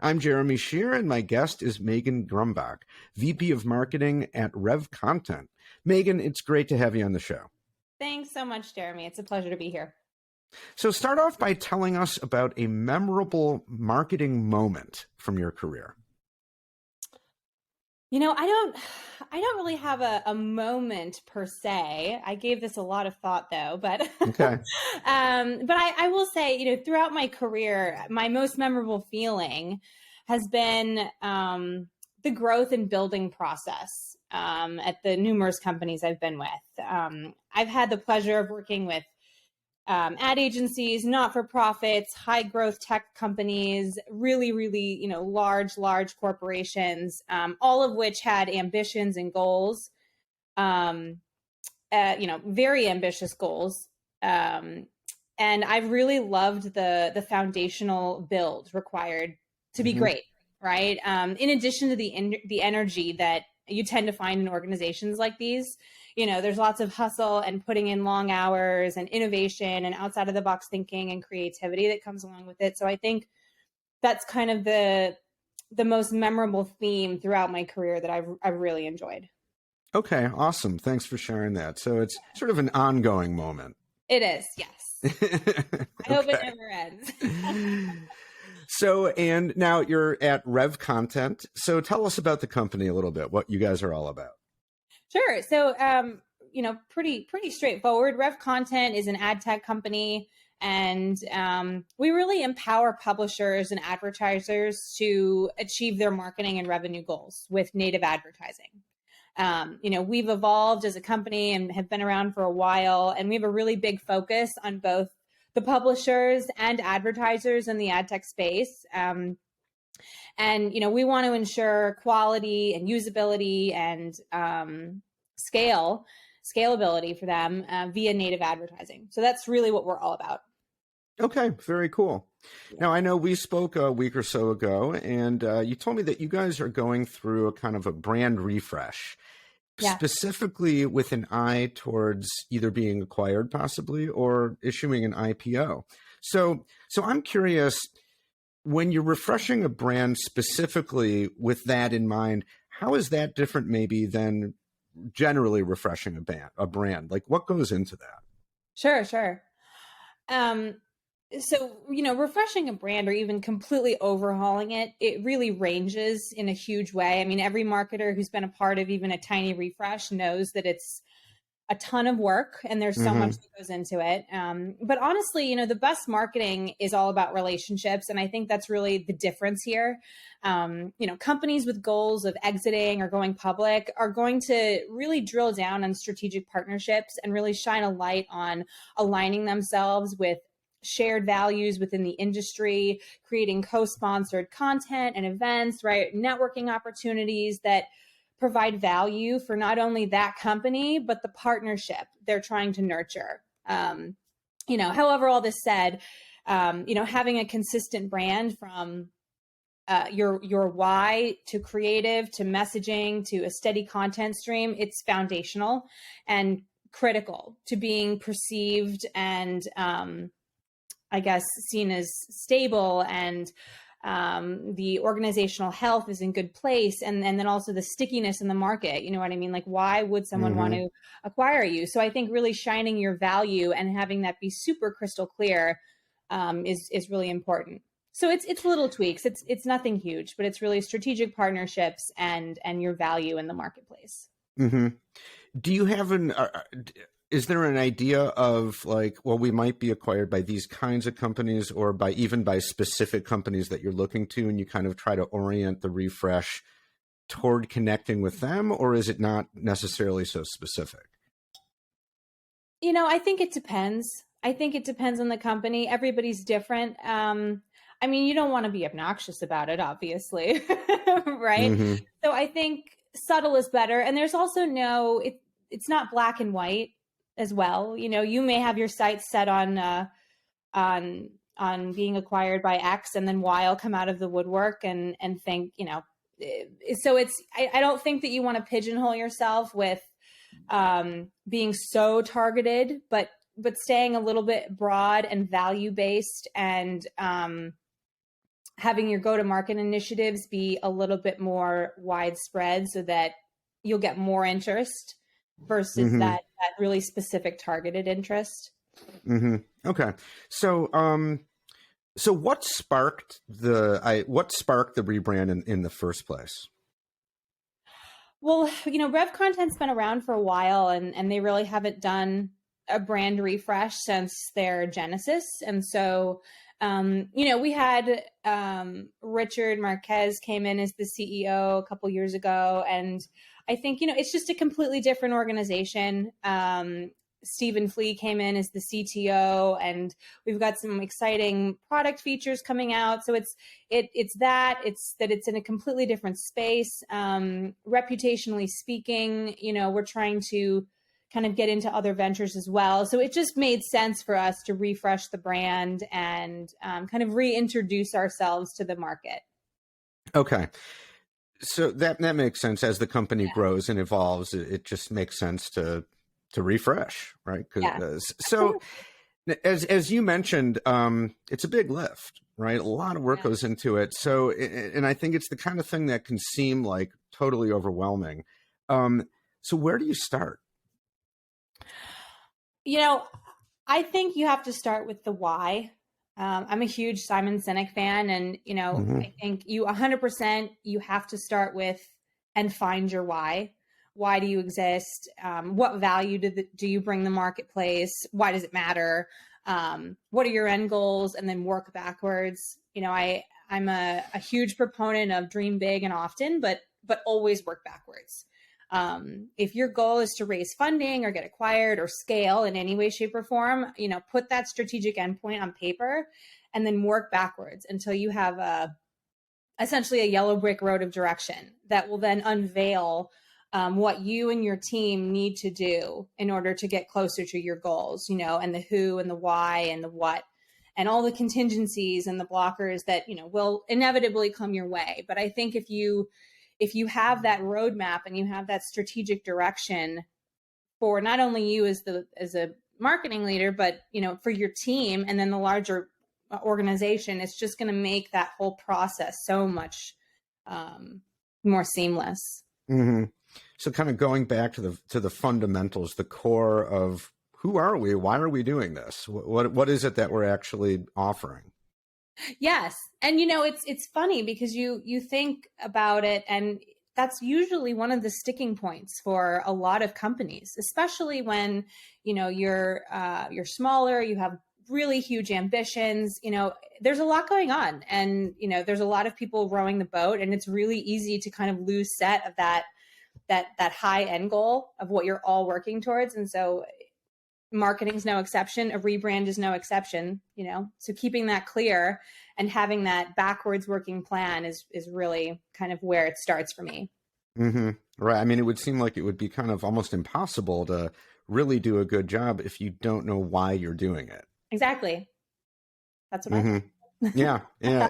I'm Jeremy Shear, and my guest is Meghan Grumbach, VP of Marketing at Revcontent. Meghan, it's great to have you on the show. Thanks so much, Jeremy. It's a pleasure to be here. So start off by telling us about a memorable marketing moment from your career. You know, I don't really have a moment per se. I gave this a lot of thought though, but Okay. but I will say, you know, throughout my career, my most memorable feeling has been the growth and building process at the numerous companies I've been with. I've had the pleasure of working with ad agencies, not-for-profits, high-growth tech companies, really, you know, large corporations, all of which had ambitions and goals, you know, very ambitious goals. And I've really loved the foundational build required to be great, right? In addition to the energy that you tend to find in organizations like these. You know, there's lots of hustle and putting in long hours and innovation and outside of the box thinking and creativity that comes along with it. So I think that's kind of the most memorable theme throughout my career that I've really enjoyed. Okay, awesome. Thanks for sharing that. So it's sort of an ongoing moment. It is, yes. I hope it never ends. So, and now you're at Revcontent. So tell us about the company a little bit, what you guys are all about. Sure. So, you know, pretty straightforward. Revcontent is an ad tech company, and we really empower publishers and advertisers to achieve their marketing and revenue goals with native advertising. You know, we've evolved as a company and have been around for a while, and we have a really big focus on both the publishers and advertisers in the ad tech space. And, you know, we want to ensure quality and usability and scalability for them via native advertising. So that's really what we're all about. Okay, very cool. Now, I know we spoke a week or so ago, and you told me that you guys are going through a kind of a brand refresh, specifically with an eye towards either being acquired possibly or issuing an IPO. So I'm curious, when you're refreshing a brand specifically with that in mind, how is that different maybe than generally refreshing a brand? Like, what goes into that? Sure. So, you know, refreshing a brand or even completely overhauling it, it really ranges in a huge way. I mean, every marketer who's been a part of even a tiny refresh knows that it's a ton of work and there's so much that goes into it. But honestly, you know, the best marketing is all about relationships. And I think that's really the difference here. You know, companies with goals of exiting or going public are going to really drill down on strategic partnerships and really shine a light on aligning themselves with shared values within the industry, creating co-sponsored content and events, right? Networking opportunities that provide value for not only that company, but the partnership they're trying to nurture. You know, however, all this said, you know, having a consistent brand from your why to creative to messaging to a steady content stream, it's foundational and critical to being perceived and I guess seen as stable, and the organizational health is in good place, and then also the stickiness in the market. You know what I mean? Like, why would someone want to acquire you? So I think really shining your value and having that be super crystal clear is really important. So it's little tweaks. It's nothing huge, but it's really strategic partnerships and your value in the marketplace. Do you have is there an idea of like, well, we might be acquired by these kinds of companies or even by specific companies that you're looking to, and you kind of try to orient the refresh toward connecting with them, or is it not necessarily so specific? You know, I think it depends. I think it depends on the company. Everybody's different. I mean, you don't want to be obnoxious about it, obviously, right? So I think subtle is better. And there's also it's not black and white as well. You know, you may have your sights set on being acquired by X, and then Y will come out of the woodwork and think, you know, so I don't think that you want to pigeonhole yourself with being so targeted, but staying a little bit broad and value-based and having your go-to-market initiatives be a little bit more widespread so that you'll get more interest versus Mm-hmm. that really specific targeted interest. Mm-hmm. Okay. So, so what sparked the rebrand in the first place? Well, Revcontent's been around for a while, and they really haven't done a brand refresh since their genesis. And so, we had Richard Marquez came in as the CEO a couple years ago, and I think it's just a completely different organization. Stephen Flee came in as the CTO, and we've got some exciting product features coming out. So it's that it's in a completely different space. Reputationally speaking, we're trying to kind of get into other ventures as well. So it just made sense for us to refresh the brand and kind of reintroduce ourselves to the market. Okay. So that makes sense. As the company grows and evolves, it just makes sense to refresh, right? So as you mentioned, it's a big lift, right? A lot of work goes into it. So, and I think it's the kind of thing that can seem like totally overwhelming. So where do you start? I think you have to start with the why. I'm a huge Simon Sinek fan, and I think you 100% you have to start with and find your why. Why do you exist? What value do you bring the marketplace? Why does it matter? What are your end goals? And then work backwards. I'm a huge proponent of dream big and often, but always work backwards. If your goal is to raise funding or get acquired or scale in any way, shape, or form, put that strategic endpoint on paper and then work backwards until you have essentially a yellow brick road of direction that will then unveil what you and your team need to do in order to get closer to your goals, and the who and the why and the what and all the contingencies and the blockers that, will inevitably come your way. But I think if you have that roadmap and you have that strategic direction for not only you as a marketing leader, but, for your team and then the larger organization, it's just going to make that whole process so much more seamless. Mm-hmm. So kind of going back to the fundamentals, the core of who are we? Why are we doing this? What is it that we're actually offering? Yes. And it's funny because you think about it, and that's usually one of the sticking points for a lot of companies, especially when you're smaller, you have really huge ambitions, there's a lot going on, and there's a lot of people rowing the boat, and it's really easy to kind of lose sight of that high end goal of what you're all working towards. And so marketing's no exception. A rebrand is no exception, so keeping that clear and having that backwards working plan is really kind of where it starts for me. Mm-hmm. Right. I mean, it would seem like it would be kind of almost impossible to really do a good job if you don't know why you're doing it. Exactly. That's what I think. Yeah,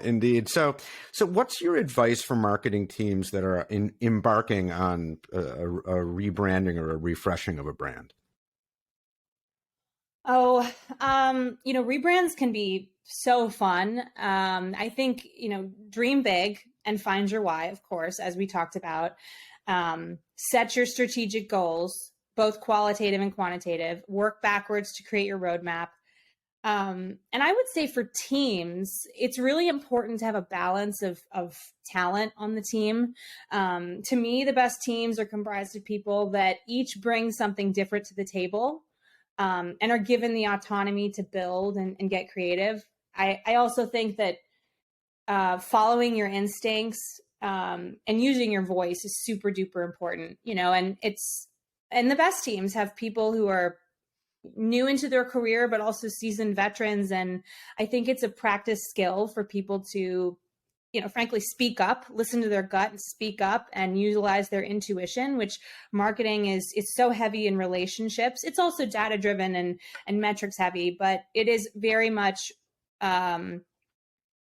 indeed. So what's your advice for marketing teams that are embarking on a rebranding or a refreshing of a brand? Oh, rebrands can be so fun. I think, dream big and find your why, of course, as we talked about. Set your strategic goals, both qualitative and quantitative. Work backwards to create your roadmap. And I would say for teams, it's really important to have a balance of talent on the team. To me, the best teams are comprised of people that each bring something different to the table. And are given the autonomy to build and get creative. I also think that following your instincts and using your voice is super duper important, and the best teams have people who are new into their career, but also seasoned veterans. And I think it's a practice skill for people to, frankly, speak up, listen to their gut and speak up and utilize their intuition, which marketing is so heavy in relationships. It's also data driven and metrics heavy, but it is very much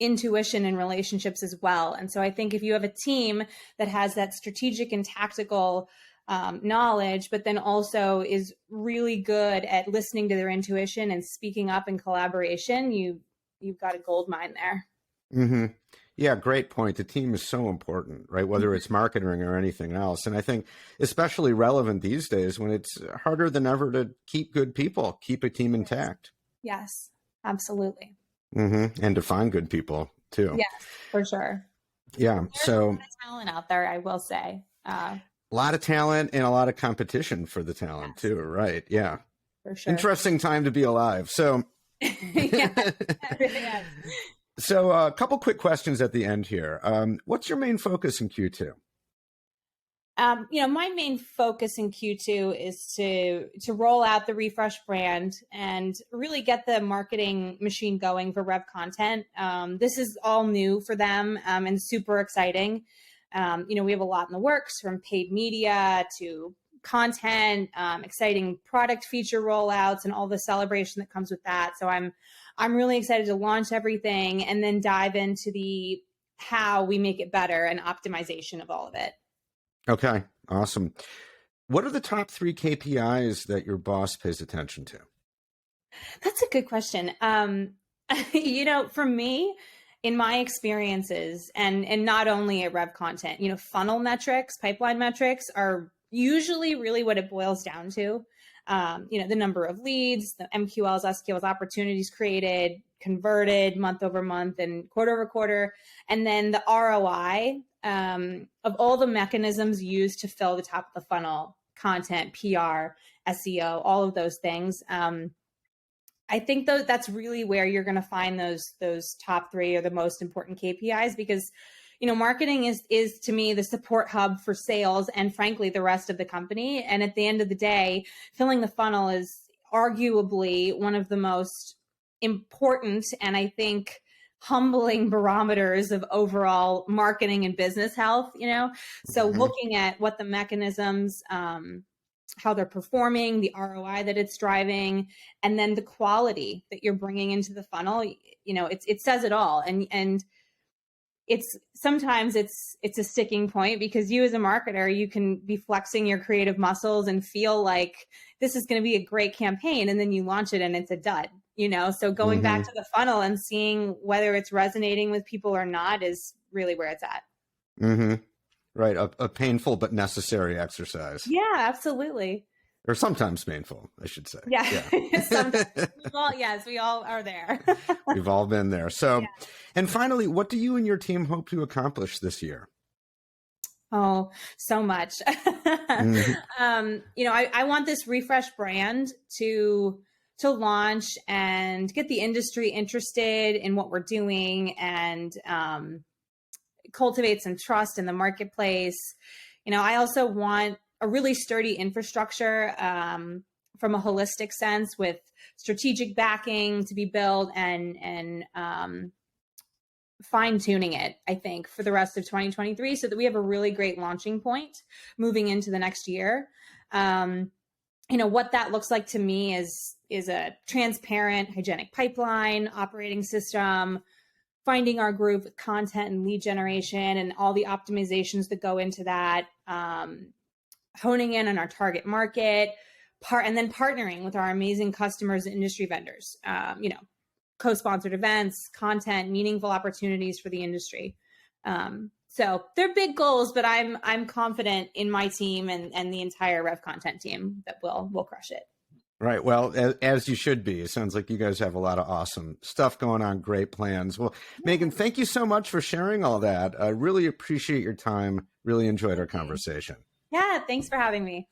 intuition in relationships as well. And so I think if you have a team that has that strategic and tactical knowledge, but then also is really good at listening to their intuition and speaking up in collaboration, you've got a gold mine there. Mm-hmm. Yeah, great point. The team is so important, right? Whether it's marketing or anything else. And I think especially relevant these days when it's harder than ever to keep good people, keep a team intact. Yes, absolutely. And to find good people too. Yes, for sure. Yeah. There's So a lot of talent out there, I will say. a lot of talent and a lot of competition for the talent too. Right. Yeah. For sure. Interesting time to be alive. So, Yeah, really is. So a couple quick questions at the end here. What's your main focus in Q2? My main focus in Q2 is to roll out the refresh brand and really get the marketing machine going for Revcontent. This is all new for them and super exciting. We have a lot in the works, from paid media to content, exciting product feature rollouts, and all the celebration that comes with that. So I'm really excited to launch everything and then dive into the how we make it better and optimization of all of it. Okay, awesome. What are the top 3 KPIs that your boss pays attention to? That's a good question. For me, in my experiences, and not only at Revcontent, funnel metrics, pipeline metrics are usually really what it boils down to. The number of leads, the MQLs, SQLs, opportunities created, converted month over month and quarter over quarter, and then the ROI of all the mechanisms used to fill the top of the funnel, content, PR, SEO, all of those things. I think that's really where you're going to find those top 3 are the most important KPIs, because marketing is to me the support hub for sales and frankly the rest of the company. And at the end of the day, filling the funnel is arguably one of the most important and I think humbling barometers of overall marketing and business health. So looking at what the mechanisms, how they're performing, the ROI that it's driving, and then the quality that you're bringing into the funnel, it says it all. And sometimes it's a sticking point, because you as a marketer, you can be flexing your creative muscles and feel like this is going to be a great campaign, and then you launch it and it's a dud. So going back to the funnel and seeing whether it's resonating with people or not is really where it's at. Right. A painful but necessary exercise. Yeah, absolutely. Or sometimes painful, I should say. Yeah. Sometimes. Yes, we all are there. We've all been there. So, And finally, what do you and your team hope to accomplish this year? Oh, so much. I want this refresh brand to launch and get the industry interested in what we're doing and cultivate some trust in the marketplace. I also want a really sturdy infrastructure from a holistic sense, with strategic backing to be built and fine tuning it, I think, for the rest of 2023, so that we have a really great launching point moving into the next year. What that looks like to me is a transparent, hygienic pipeline, operating system, finding our groove with content and lead generation and all the optimizations that go into that, honing in on our target market, and then partnering with our amazing customers and industry vendors, co-sponsored events, content, meaningful opportunities for the industry. So they're big goals, but I'm confident in my team and the entire Revcontent team that we'll crush it. Right. Well, as you should be. It sounds like you guys have a lot of awesome stuff going on. Great plans. Well, Meghan, thank you so much for sharing all that. I really appreciate your time. Really enjoyed our conversation. Yeah. Thanks for having me.